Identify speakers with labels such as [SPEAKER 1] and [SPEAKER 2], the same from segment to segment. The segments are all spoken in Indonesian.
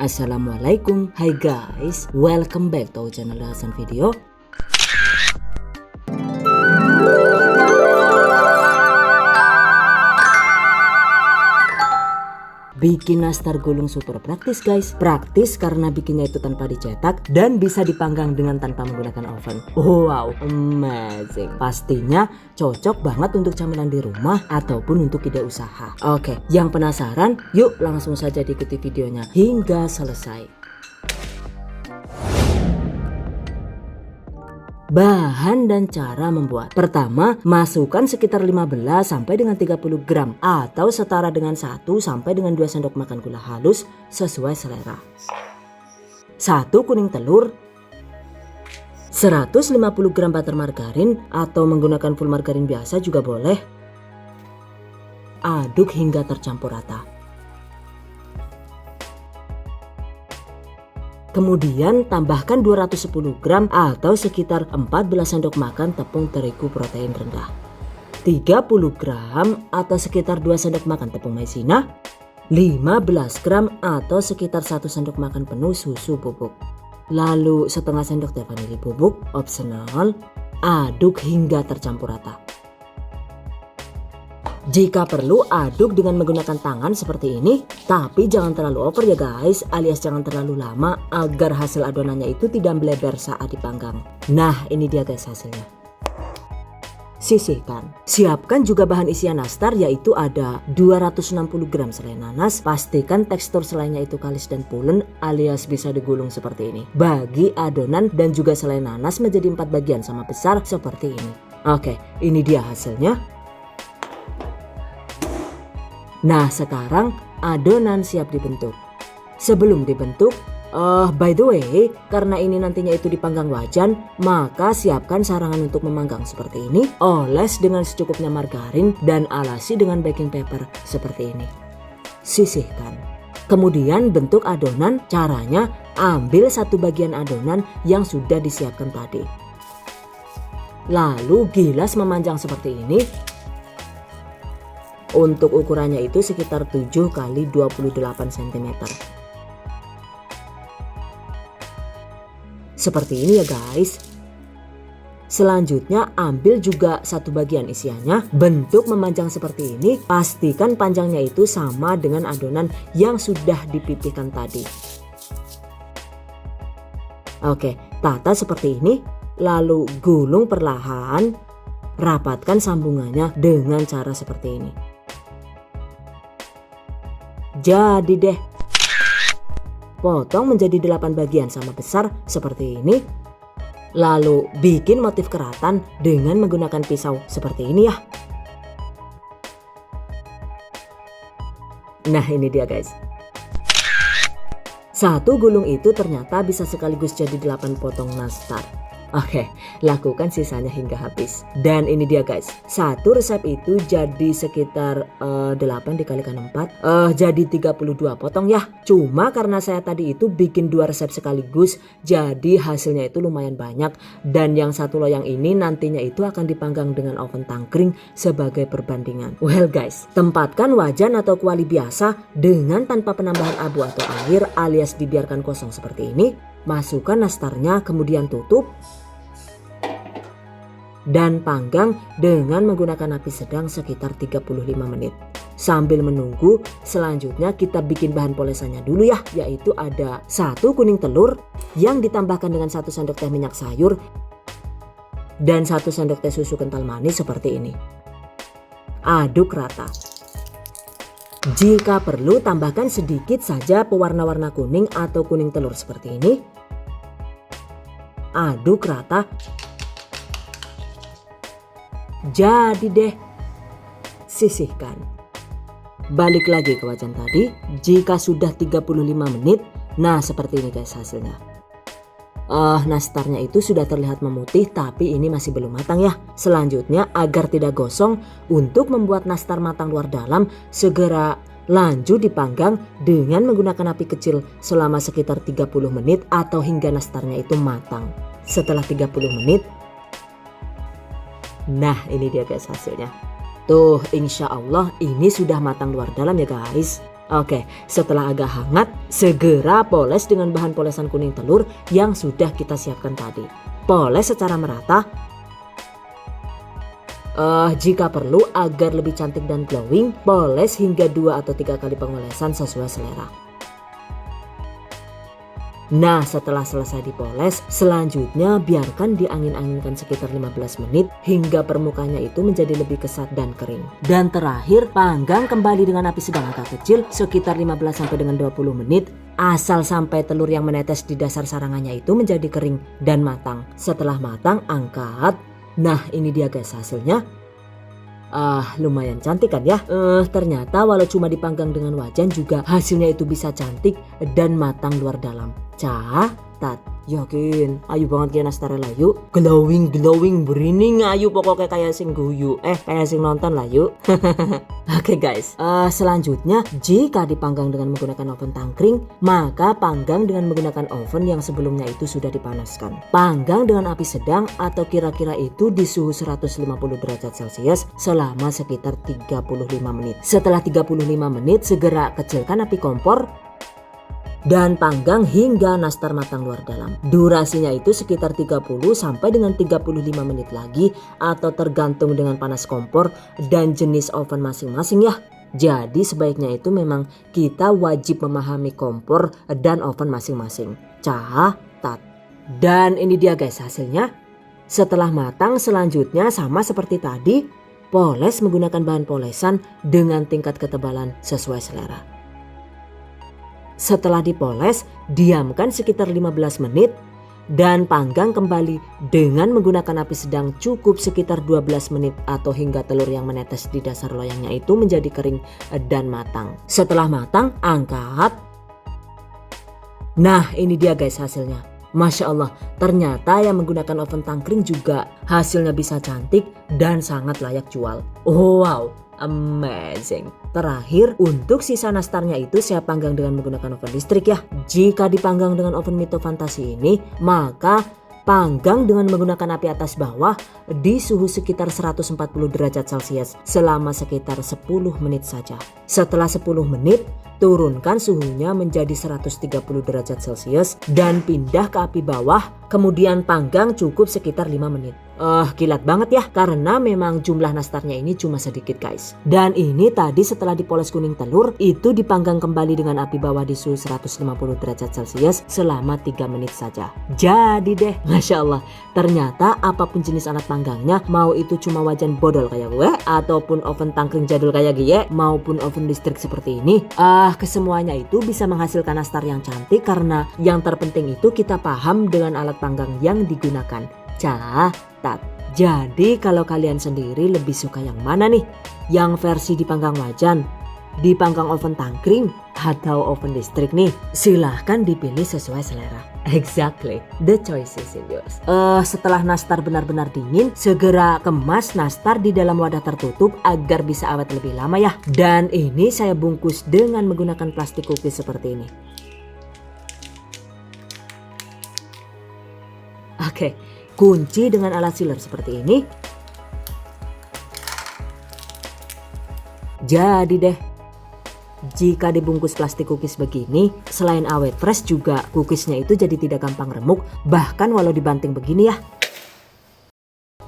[SPEAKER 1] Assalamualaikum. Hai guys, welcome back to our channel Hasan Video. Bikin nastar gulung super praktis guys. Praktis karena bikinnya itu tanpa dicetak dan bisa dipanggang dengan tanpa menggunakan oven. Wow, amazing. Pastinya cocok banget untuk camilan di rumah ataupun untuk ide usaha. Oke, yang penasaran? Yuk langsung saja diikuti videonya hingga selesai. Bahan dan cara membuat. Pertama, masukkan sekitar 15 sampai dengan 30 gram atau setara dengan 1 sampai dengan 2 sendok makan gula halus sesuai selera. 1 kuning telur, 150 gram butter margarin atau menggunakan full margarin biasa juga boleh. Aduk hingga tercampur rata. Kemudian tambahkan 210 gram atau sekitar 14 sendok makan tepung terigu protein rendah, 30 gram atau sekitar 2 sendok makan tepung maizena, 15 gram atau sekitar 1 sendok makan penuh susu bubuk, lalu setengah sendok teh vanili bubuk opsional. Aduk hingga tercampur rata. Jika perlu aduk dengan menggunakan tangan seperti ini, tapi jangan terlalu over ya guys, alias jangan terlalu lama agar hasil adonannya itu tidak melebar saat dipanggang. Nah ini dia guys hasilnya. Sisihkan. Siapkan juga bahan isian nastar, yaitu ada 260 gram selai nanas. Pastikan tekstur selainya itu kalis dan pulen alias bisa digulung seperti ini. Bagi adonan dan juga selai nanas menjadi 4 bagian sama besar seperti ini. Oke, ini dia hasilnya. Nah sekarang adonan siap dibentuk. Sebelum dibentuk, by the way, karena ini nantinya itu dipanggang wajan, maka siapkan sarangan untuk memanggang seperti ini. Oles dengan secukupnya margarin dan alasi dengan baking paper seperti ini. Sisihkan. Kemudian bentuk adonan. Caranya, ambil satu bagian adonan yang sudah disiapkan tadi. Lalu gilas memanjang seperti ini. Untuk ukurannya itu sekitar 7 x 28 cm. Seperti ini ya guys. Selanjutnya ambil juga satu bagian isiannya. Bentuk memanjang seperti ini. Pastikan panjangnya itu sama dengan adonan yang sudah dipipihkan tadi. Oke, tata seperti ini. Lalu gulung perlahan. Rapatkan sambungannya dengan cara seperti ini. Jadi deh. Potong menjadi 8 bagian sama besar seperti ini. Lalu bikin motif keratan dengan menggunakan pisau seperti ini ya. Nah ini dia guys. Satu gulung itu ternyata bisa sekaligus jadi 8 potong nastar. Oke, lakukan sisanya hingga habis. Dan ini dia guys, satu resep itu jadi sekitar 8 dikalikan 4 jadi 32 potong ya. Cuma karena saya tadi itu bikin 2 resep sekaligus, jadi hasilnya itu lumayan banyak. Dan yang satu loyang ini nantinya itu akan dipanggang dengan oven tangkring sebagai perbandingan. Well guys, tempatkan wajan atau kuali biasa dengan tanpa penambahan abu atau air alias dibiarkan kosong seperti ini. Masukkan nastarnya, kemudian tutup dan panggang dengan menggunakan api sedang sekitar 35 menit. Sambil menunggu, selanjutnya kita bikin bahan polesannya dulu ya, yaitu ada 1 kuning telur yang ditambahkan dengan 1 sendok teh minyak sayur dan 1 sendok teh susu kental manis seperti ini. Aduk rata. Jika perlu tambahkan sedikit saja pewarna-warna kuning atau kuning telur seperti ini. Aduk rata. Jadi deh. Sisihkan. Balik lagi ke wajan tadi. Jika sudah 35 menit. Nah seperti ini guys hasilnya. Nastarnya itu sudah terlihat memutih, tapi ini masih belum matang ya. Selanjutnya agar tidak gosong, untuk membuat nastar matang luar dalam, segera lanjut dipanggang dengan menggunakan api kecil selama sekitar 30 menit atau hingga nastarnya itu matang. Setelah 30 menit, nah ini dia guys hasilnya. Tuh insya Allah ini sudah matang luar dalam ya guys. Oke, setelah agak hangat, segera poles dengan bahan polesan kuning telur yang sudah kita siapkan tadi. Poles secara merata. Jika perlu agar lebih cantik dan glowing, poles hingga 2 atau 3 kali pengolesan sesuai selera. Nah, setelah selesai dipoles, selanjutnya biarkan diangin-anginkan sekitar 15 menit hingga permukaannya itu menjadi lebih kesat dan kering. Dan terakhir, panggang kembali dengan api sedang agak kecil sekitar 15 sampai dengan 20 menit asal sampai telur yang menetes di dasar sarangannya itu menjadi kering dan matang. Setelah matang, angkat. Nah, ini dia guys hasilnya. Lumayan cantik kan ya. Ternyata walau cuma dipanggang dengan wajan juga hasilnya itu bisa cantik dan matang luar dalam. Catat, yakin ayu banget kayak nastar lah yuk. Glowing berining ayu pokoknya kayak sing guyu. Kayak sing nonton lah yuk. Oke guys, selanjutnya jika dipanggang dengan menggunakan oven tangkring, maka panggang dengan menggunakan oven yang sebelumnya itu sudah dipanaskan. Panggang dengan api sedang atau kira-kira itu di suhu 150 derajat Celcius selama sekitar 35 menit. Setelah 35 menit segera kecilkan api kompor dan panggang hingga nastar matang luar dalam. Durasinya itu sekitar 30 sampai dengan 35 menit lagi atau tergantung dengan panas kompor dan jenis oven masing-masing ya. Jadi sebaiknya itu memang kita wajib memahami kompor dan oven masing-masing. Catat. Dan ini dia guys hasilnya. Setelah matang selanjutnya sama seperti tadi, poles menggunakan bahan polesan dengan tingkat ketebalan sesuai selera. Setelah dipoles, diamkan sekitar 15 menit dan panggang kembali dengan menggunakan api sedang cukup sekitar 12 menit atau hingga telur yang menetes di dasar loyangnya itu menjadi kering dan matang. Setelah matang, angkat. Nah, ini dia guys hasilnya. Masya Allah, ternyata yang menggunakan oven tangkring juga hasilnya bisa cantik dan sangat layak jual. Oh wow, amazing. Terakhir, untuk sisa nastarnya itu saya panggang dengan menggunakan oven listrik ya. Jika dipanggang dengan oven Mito Fantasi ini, maka panggang dengan menggunakan api atas bawah di suhu sekitar 140 derajat Celcius selama sekitar 10 menit saja. Setelah 10 menit, turunkan suhunya menjadi 130 derajat Celcius dan pindah ke api bawah, kemudian panggang cukup sekitar 5 menit. Kilat banget ya, karena memang jumlah nastarnya ini cuma sedikit guys. Dan ini tadi setelah dipoles kuning telur, itu dipanggang kembali dengan api bawah di suhu 150 derajat Celcius selama 3 menit saja. Jadi deh, Masya Allah, ternyata apapun jenis alat panggangnya, mau itu cuma wajan bodol kayak gue, ataupun oven tangkring jadul kayak gie, maupun oven listrik seperti ini, kesemuanya itu bisa menghasilkan nastar yang cantik karena yang terpenting itu kita paham dengan alat panggang yang digunakan. Catat. Jadi kalau kalian sendiri lebih suka yang mana nih? Yang versi dipanggang wajan, dipanggang oven tangkring, atau oven listrik nih? Silahkan dipilih sesuai selera. Exactly, the choice is in yours. Setelah nastar benar-benar dingin, segera kemas nastar di dalam wadah tertutup agar bisa awet lebih lama ya. Dan ini saya bungkus dengan menggunakan plastik cookies seperti ini. Oke. Kunci dengan alat sealer seperti ini. Jadi deh, jika dibungkus plastik cookies begini, selain awet fresh juga cookiesnya itu jadi tidak gampang remuk, bahkan walau dibanting begini ya.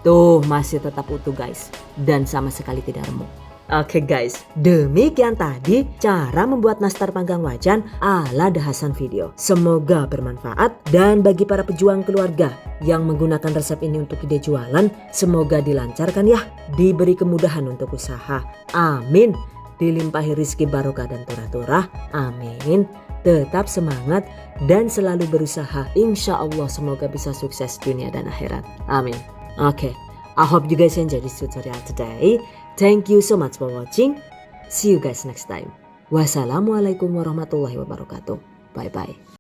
[SPEAKER 1] Tuh masih tetap utuh guys, dan sama sekali tidak remuk. Oke guys, demikian tadi cara membuat nastar panggang wajan ala The Hasan Video. Semoga bermanfaat dan bagi para pejuang keluarga yang menggunakan resep ini untuk ide jualan, semoga dilancarkan ya, diberi kemudahan untuk usaha. Amin. Dilimpahi rizki barokah dan turah-turah. Amin. Tetap semangat dan selalu berusaha. Insya Allah semoga bisa sukses dunia dan akhirat. Amin. Oke, I hope you guys enjoy this tutorial today. Thank you so much for watching. See you guys next time. Wassalamualaikum warahmatullahi wabarakatuh. Bye bye.